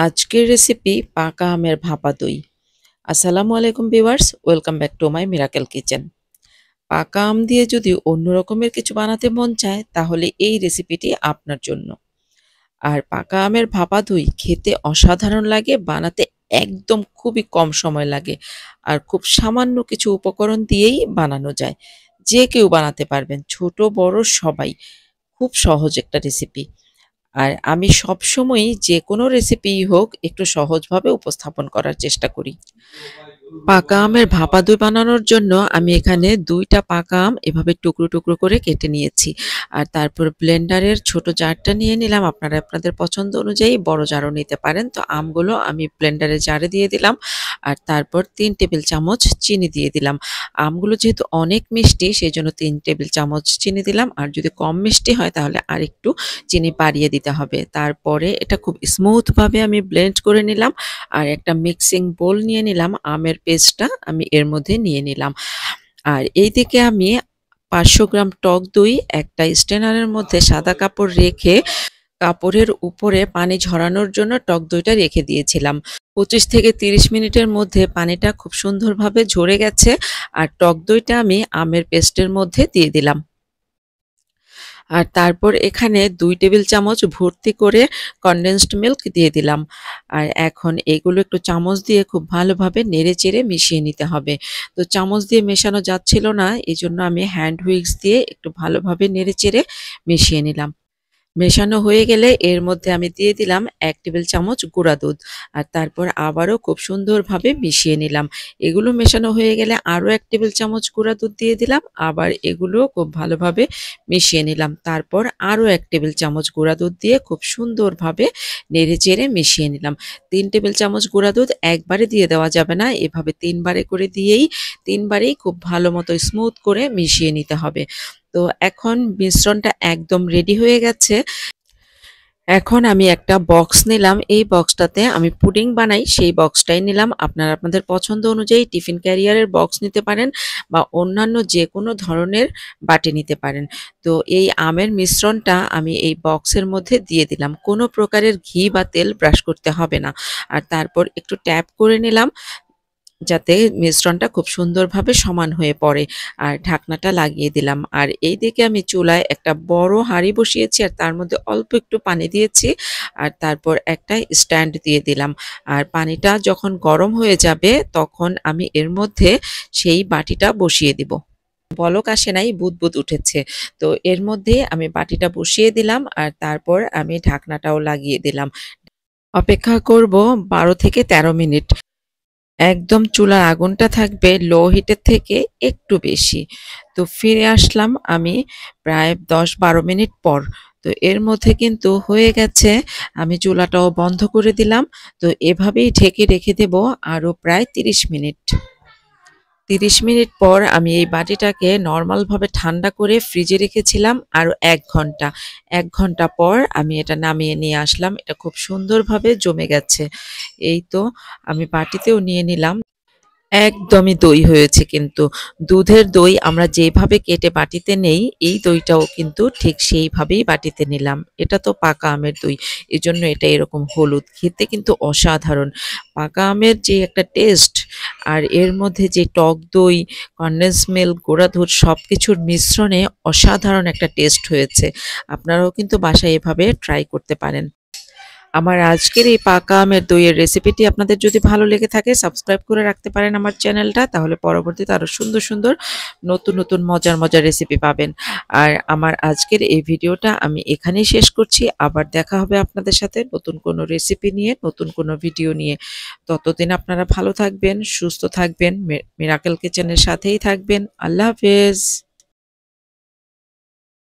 আজকের রেসিপি পাকা আমের ভাপা দই। আসসালামু আলাইকুম viewers, welcome back to my miracle kitchen. পাকা আম দিয়ে যদি অন্য রকমের কিছু বানাতে মন চায় তাহলে এই রেসিপিটি আপনার জন্য। আর পাকা আমের ভাপা দই খেতে অসাধারণ লাগে, বানাতে একদম খুবই কম সময় লাগে আর খুব সামান্য কিছু উপকরণ দিয়েই বানানো যায়। যে কেউ বানাতে পারবেন, ছোট বড় সবাই। খুব সহজ একটা রেসিপি। আর আমি সবসময়ই যেকোনো রেসিপিই হোক একটু সহজভাবে উপস্থাপন করার চেষ্টা করি। পাকা আমের ভাপা দই বানানোর জন্য আমি এখানে ২ টা পাকা আম এভাবে টুকরো, টুকরো করে কেটে নিয়েছি। আর তারপর ব্লেন্ডারের ছোট জারটা নিয়ে নিলাম। আপনারা আপনাদের পছন্দ অনুযায়ী বড় জারও নিতে পারেন। তো আমগুলো আমি ব্লেন্ডারের জারে দিয়ে দিলাম। আর তারপর ৩ টেবিল চামচ চিনি দিয়ে দিলাম। আমগুলো যেহেতু অনেক মিষ্টি সেজন্য ৩ টেবিল চামচ চিনি দিলাম। আর যদি কম মিষ্টি হয় তাহলে আরেকটু চিনি বাড়িয়ে দিতে হবে। তারপরে এটা খুব স্মুথভাবে আমি ব্লেন্ড করে নিলাম। আর একটা মিক্সিং বোল নিয়ে নিলাম। আমের পেস্টটা আমি এর মধ্যে নিয়ে নিলাম। আর এইদিকে আমি ৫০০ গ্রাম টক দই একটা স্ট্রেনারের মধ্যে সাদা কাপড় রেখে কাপড়ের উপরে পানি ঝরানোর জন্য টক দইটা রেখে দিয়েছিলাম। ২৫ থেকে ৩০ মিনিটের মধ্যে পানিটা খুব সুন্দরভাবে ঝরে গেছে। আর টক দইটা আমি আমের পেস্টের মধ্যে দিয়ে দিলাম। আর তারপর এখানে ২ টেবিল চামচ ভর্তি করে কনডেন্সড মিল্ক দিয়ে দিলাম। আর এখন এগুলো একটু চামচ দিয়ে খুব ভালোভাবে নেড়েচেড়ে মিশিয়ে নিতে হবে। তো চামচ দিয়ে মেশানো যাচ্ছিল না, এজন্য আমি হ্যান্ড হুইক্স দিয়ে একটু ভালোভাবে নেড়েচেড়ে মিশিয়ে নিলাম। মেশানো হয়ে গেলে এর মধ্যে আমি দিয়ে দিলাম ১ টেবিল চামচ গুঁড়া দুধ। আর তারপর আবারও খুব সুন্দরভাবে মিশিয়ে নিলাম। এগুলো মেশানো হয়ে গেলে আরও ১ টেবিল চামচ গুঁড়া দুধ দিয়ে দিলাম। আবার এগুলো খুব ভালোভাবে মিশিয়ে নিলাম। তারপর আরও ১ টেবিল চামচ গুঁড়া দুধ দিয়ে খুব সুন্দরভাবে নেড়েচেড়ে মিশিয়ে নিলাম। ৩ টেবিল চামচ গুঁড়া দুধ একবারে দিয়ে দেওয়া যাবে না। এভাবে ৩ বারে করে দিয়েই ৩ বারেই খুব ভালো মতো স্মুথ করে মিশিয়ে নিতে হবে। তো এখন মিশ্রণটা একদম রেডি হয়ে গেছে। এখন আমি একটা বক্স নিলাম। এই বক্সটাতে আমি পুডিং বানাই, সেই বক্সটাই নিলাম। আপনারা আপনাদের পছন্দ অনুযায়ী টিফিন ক্যারিয়ারের বক্স নিতে পারেন বা অন্যান্য যেকোনো ধরনের বাটি নিতে পারেন। তো এই আমের মিশ্রণটা আমি এই বক্সের মধ্যে দিয়ে দিলাম। কোনো প্রকারের ঘি বা তেল ব্রাশ করতে হবে না। আর তারপর একটু ট্যাপ করে নিলাম যাতে মিশ্রণটা খুব সুন্দরভাবে সমান হয়ে পড়ে। আর ঢাকনাটা লাগিয়ে দিলাম। আর এইদিকে আমি চুলায় একটা বড় হাঁড়ি বসিয়েছি আর তার মধ্যে অল্প একটু পানি দিয়েছি। আর তারপর একটা স্ট্যান্ড দিয়ে দিলাম। আর পানিটা যখন গরম হয়ে যাবে তখন আমি এর মধ্যে সেই বাটিটা বসিয়ে দিব। বলক আসে নাই, বুদবুদ উঠেছে। তো এর মধ্যে আমি বাটিটা বসিয়ে দিলাম আর তারপর আমি ঢাকনাটাও লাগিয়ে দিলাম। অপেক্ষা করব ১২ থেকে ১৩ মিনিট। একদম চুলার আগুনটা থাকবে লো হিটের থেকে একটু বেশি। তো ফিরে আসলাম আমি প্রায় ১০-১২ মিনিট পর। তো এর মধ্যে কিন্তু হয়ে গেছে। আমি চুলাটাও বন্ধ করে দিলাম। তো এভাবেই ঢেকে রেখে দেব আরও প্রায় ৩০ মিনিট। ৩০ মিনিট পর আমি এই বাটিটাকে নরমালভাবে ঠান্ডা করে ফ্রিজে রেখেছিলাম আরও ১ ঘন্টা। ১ ঘন্টা পর আমি এটা নামিয়ে নিয়ে আসলাম। এটা খুব সুন্দরভাবে জমে গেছে। এই তো আমি বাটিতেও নিয়ে নিলাম। একদমই দই হয়েছে কিন্তু। দুধের দই আমরা যেভাবে কেটে বাটিতে নেই, এই দইটাও কিন্তু ঠিক সেইভাবেই বাটিতে নিলাম। এটা তো পাকা আমের দই, এজন্য এটা এরকম হলুদ। খেতে কিন্তু অসাধারণ। পাকা আমের যে একটা টেস্ট আর এর মধ্যে যে টক দই, কনডেন্স মিল্ক, গুঁড়া দুধ সবকিছুর মিশ্রণে অসাধারণ একটা টেস্ট হয়েছে। আপনারাও কিন্তু বাসায় এভাবে ট্রাই করতে পারেন। আমার আজকের এই পাকা আমের দইয়ের রেসিপিটি আপনাদের যদি ভালো লেগে থাকে সাবস্ক্রাইব করে রাখতে পারেন আমার চ্যানেলটা, তাহলে পরবর্তীতে আরো সুন্দর সুন্দর নতুন নতুন মজার মজার রেসিপি পাবেন। আর আমার আজকের এই ভিডিওটা আমি এখানেই শেষ করছি। আবার দেখা হবে আপনাদের সাথে নতুন কোনো রেসিপি নিয়ে, নতুন কোনো ভিডিও নিয়ে। ততদিন আপনারা ভালো থাকবেন, সুস্থ থাকবেন, মিরাকেল কিচেনের সাথেই থাকবেন। আল্লাহ হাফেজ।